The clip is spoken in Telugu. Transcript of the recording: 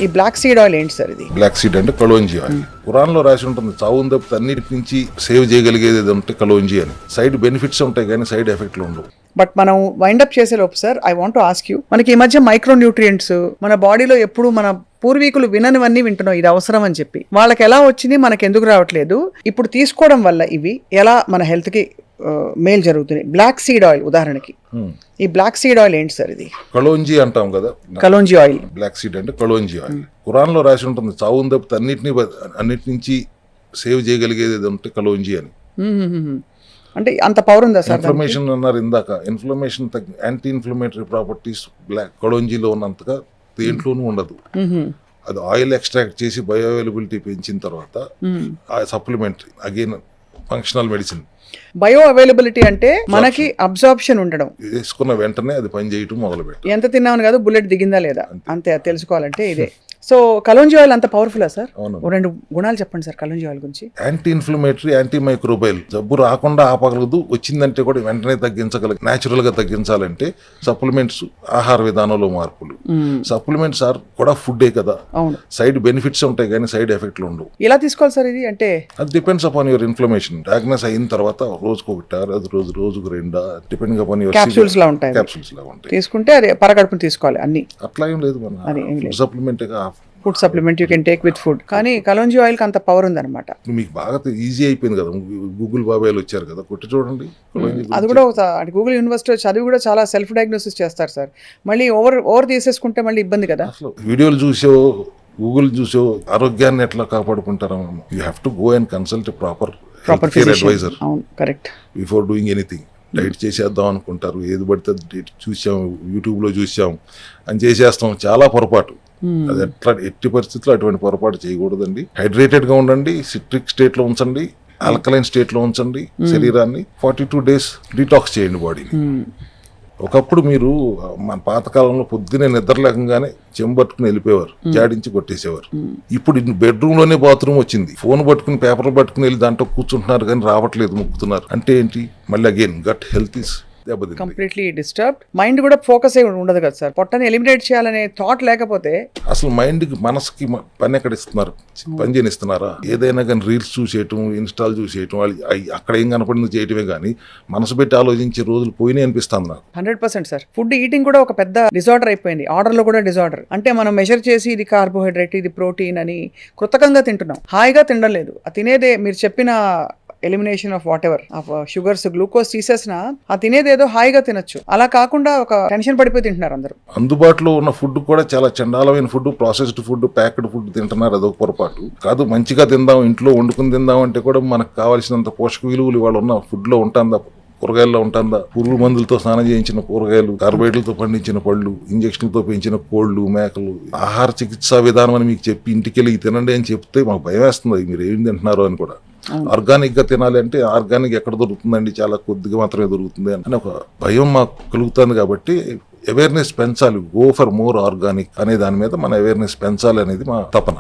ఈ బ్లాక్ సీడ్ ఆయిల్ ఏంటి సార్ ఇది? బ్లాక్ సీడ్ అంటే కలోంజీ ఆయిల్. ఖురాన్లో రాసి ఉంటుంది చావుని తప్పితే అన్నిటి నుంచి సేవ్ చేయగలిగేది ఏదంటే కలోంజీ అని. సైడ్ బెనిఫిట్స్ ఉంటాయి కానీ సైడ్ ఎఫెక్ట్లు ఉండవు. బట్ మనం వైండప్ చేసే లోపు sir I want to ask you, మనకి ఈ మధ్య మైక్రో న్యూట్రియంట్స్ మన బాడీలో ఎప్పుడు మన పూర్వీకులు విననివన్నీ వింటున్నాం, ఇది అవసరం అని చెప్పి. వాళ్ళకి ఎలా వచ్చింది, మనకి ఎందుకు రావట్లేదు? ఇప్పుడు తీసుకోవడం వల్ల ఇవి ఎలా మన హెల్త్ కి మేలు జరుగుతుంది? బ్లాక్ సీడ్ ఆయిల్ ఉదాహరణకి, ఈ బ్లాక్ సీడ్ ఆయిల్ ఏంటి సార్ ఇది? కలోంజీ అంటాం కదా, కలోంజీ ఆయిల్. బ్లాక్ సీడ్ అంటే కలోంజీ ఆయిల్. ఖురాన్లో రాసి ఉంటుంది చావుని తప్పితే అన్నిటి నుంచి సేవ్ చేయగలిగేది ఏదంటే కలోంజీ అని. అంటే అంత పవర్ ఉందా సార్? ఇన్ఫ్లమేషన్ అన్నారు ఇందాక, inflammation anti inflammatory properties black కలోంజీలో ఉన్నంతగా దేంట్లోనూ ఉండదు. అది ఆయిల్ ఎక్స్ట్రాక్ట్ చేసి బయో అవైలబిలిటీ పెంచిన తర్వాత ఆ supplementary again functional medicine. Bio availability అంటే మనకి అబ్జార్ప్షన్ ఉండడం, వేసుకున్న వెంటనే అది పని చేయటం మొదలు పెట్టి ఎంత తిన్నామని కాదు, బుల్లెట్ దిగిందా లేదా అంతే తెలుసుకోవాలంటే ఇదే. సో కలోంజీ ఆయిల్ అంత పవర్ఫుల్లా సార్? ఓ రెండు గుణాలు చెప్పండి సార్ కలోంజీ ఆయిల్ గురించి. Anti inflammatory, anti microbial. జబ్బు రాకుండా ఆపగలదు, వచ్చిందంటే కూడా వెంటనే తగ్గించగలదు. న్యాచురల్ గా తగ్గించాలంటే సప్లిమెంట్స్, ఆహార విధానంలో మార్పులు. సప్లిమెంట్స్ ఆర్ కూడా ఫుడ్డే కదా, అవును. సైడ్ బెనిఫిట్స్ ఉంటాయి కానీ సైడ్ ఎఫెక్ట్లు ఉండవు. ఎలా తీసుకోవాలి సార్ ఇది? అంటే అది depends upon your inflammation. Diagnose అయిన తర్వాత రోజుకు ఒకటి, అది రోజుకు రెండా, డిపెండింగ్ అపాన్ యువర్ క్యాప్సూల్స్ లా ఉంటాయి. క్యాప్సూల్స్ లా ఉంటాయి. తీసుకుంటే అది పరగడుపుని తీసుకోవాలి అన్ని. అట్లా ఏం లేదు, మన supplement food supplement you can take with food. కానీ కలోంజీ ఆయిల్ కి అంత పవర్ ఉందన్నమాట. మీకు బాగా ఈజీ అయిపోయింది కదా, గూగుల్ బాబాయ్లు వచ్చారు కదా, కొట్టి చూడండి. అది కూడా గూగుల్ యూనివర్సిటీ చదివి కూడా చాలా సెల్ఫ్ డయాగ్నోసిస్ చేస్తారు సార్. మళ్ళీ ఓవర్ తీసేసుకుంటే మళ్ళీ ఇబ్బంది కదా. అసలు వీడియోలు చూసో గూగుల్ చూసో ఆరోగ్యాన్ని ఎట్లా కాపాడుకుంటారు? You have to go and consult proper care advisor correct before doing anything. Diet చేసేద్దాం అనుకుంటారు, ఏది పడితే డైట్ చూసాం, యూట్యూబ్లో చూసాం అని చేసేస్తాం. చాలా పొరపాటు. అది ఎట్టి పరిస్థితుల్లో అటువంటి పొరపాటు చేయకూడదండి. హైడ్రేటెడ్ గా ఉండండి, సిట్రిక్ స్టేట్ లో ఉంచండి, ఆల్కలైన్ స్టేట్ లో ఉంచండి శరీరాన్ని. 42 days డిటాక్స్ చేయండి బాడీని. ఒకప్పుడు మీరు మన పాతకాలంలో పొద్దునే నిద్ర లేకంగానే చెంబట్టుకుని వెళ్ళిపోయేవారు, జాడించి కొట్టేసేవారు. ఇప్పుడు బెడ్రూమ్ లోనే బాత్రూమ్ వచ్చింది, ఫోన్ పట్టుకుని పేపర్లు పట్టుకుని వెళ్ళి దాంట్లో కూర్చుంటున్నారు కానీ రావట్లేదు, ముక్కుతున్నారు. అంటే ఏంటి? మళ్ళీ again gut health is completely disturbed. Mind కూడా ఫోకస్ అయి ఉండదు కదా సార్. పొట్టని ఎలిమినేట్ చేయాలనే థాట్ లేకపోతే అసలు మైండ్ కి, మనసుకి పని ఎక్కడ ఇస్తున్నారు? పని చేయనిస్తున్నారా? ఏదైనా కానీ రీల్స్ చూసేయటం, ఇన్స్టాల్ చూసేయటం, అక్కడ ఏం కనపడింది చేయటమే కానీ మనసు పెట్టి ఆలోచించే రోజులు పోయినాయి అనిపిస్తుంది నాకు. 100% సార్. ఫుడ్ ఈటింగ్ కూడా ఒక పెద్ద డిజార్డర్ అయిపోయింది. ఆర్డర్ లో కూడా డిజార్డర్. అంటే మనం మెజర్ చేసి ఇది కార్బోహైడ్రేట్, ఇది ప్రోటీన్ అని కృతకంగా తింటున్నాం, హాయిగా తినడం లేదు. తినేదే మీరు చెప్పిన elimination of what ever of sugars, glucose తీసేసిన ఆ తినేదేదో హాయిగా తినొచ్చు. అలా కాకుండా ఒక టెన్షన్ పడిపోయి తింటున్నారు అందరూ. అందుబాటులో ఉన్న ఫుడ్ కూడా చాలా చండాలమైన food, processed food, packed food తింటున్నారు. అదొక పొరపాటు కాదు. మంచిగా తిందాం, ఇంట్లో వండుకుని తిందాం అంటే కూడా మనకు కావాల్సినంత పోషక విలువలు ఇవాళ ఉన్న ఫుడ్ లో ఉంటుందా? కూరగాయల్లో ఉంటుందా? పురుగు మందులతో స్నానం చేయించిన కూరగాయలు, కార్బోహైడ్రేట్లతో పండించిన పళ్ళు, ఇంజక్షన్లతో పెంచిన కోళ్లు, మేకలు. ఆహార చికిత్సా విధానం అని మీకు చెప్పి ఇంటికెళ్ళి తినండి అని చెప్తే మాకు భయం వేస్తుంది, మీరు ఏం తింటున్నారు అని కూడా. ఆర్గానిక్ గా తినాలి అంటే ఆర్గానిక్ ఎక్కడ దొరుకుతుందండి? చాలా కొద్దిగా మాత్రమే దొరుకుతుంది అని ఒక భయం మాకు కలుగుతుంది. కాబట్టి అవేర్నెస్ పెంచాలి. గో ఫర్ మోర్ ఆర్గానిక్ అనే దాని మీద మన అవేర్నెస్ పెంచాలి అనేది మా తపన.